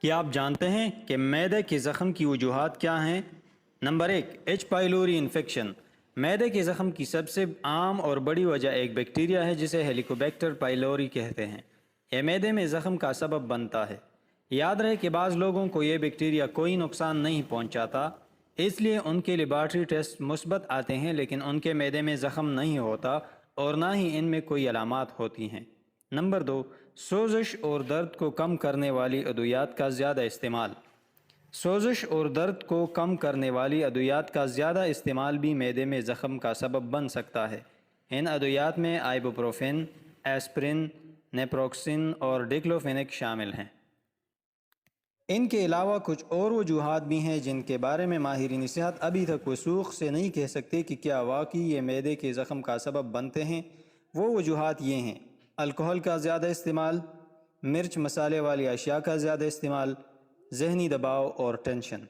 کیا آپ جانتے ہیں کہ معدے کے زخم کی وجوہات کیا ہیں؟ Number 1، H pylori infection. معدے کے زخم کی سب سے عام اور بڑی وجہ ایک بیکٹیریا ہے جسے ہیلیکوبیکٹر پائلوری کہتے ہیں۔ یہ معدے میں زخم کا سبب بنتا ہے۔ یاد رہے کہ بعض لوگوں کو یہ بیکٹیریا کوئی نقصان نہیں پہنچاتا، اس لیے ان کے لیبارٹری ٹیسٹ مثبت آتے ہیں، لیکن ان کے معدے میں زخم نہیں ہوتا اور نہ ہی ان میں کوئی علامات ہوتی ہیں۔ نمبر 2، سوزش اور درد کو کم کرنے والی ادویات کا زیادہ استعمال۔ سوزش اور درد کو کم کرنے والی ادویات کا زیادہ استعمال بھی معدے میں زخم کا سبب بن سکتا ہے۔ ان ادویات میں آئبوپروفین، ایسپرین، نیپروکسن اور ڈیکلوفینیک شامل ہیں۔ ان کے علاوہ کچھ اور وجوہات بھی ہیں جن کے بارے میں ماہرین صحت ابھی تک وثوق سے نہیں کہہ سکتے کہ کیا واقعی یہ معدے کے زخم کا سبب بنتے ہیں۔ وہ وجوہات یہ ہیں: الکحل کا زیادہ استعمال، مرچ مسالے والی اشیاء کا زیادہ استعمال، ذہنی دباؤ اور ٹینشن۔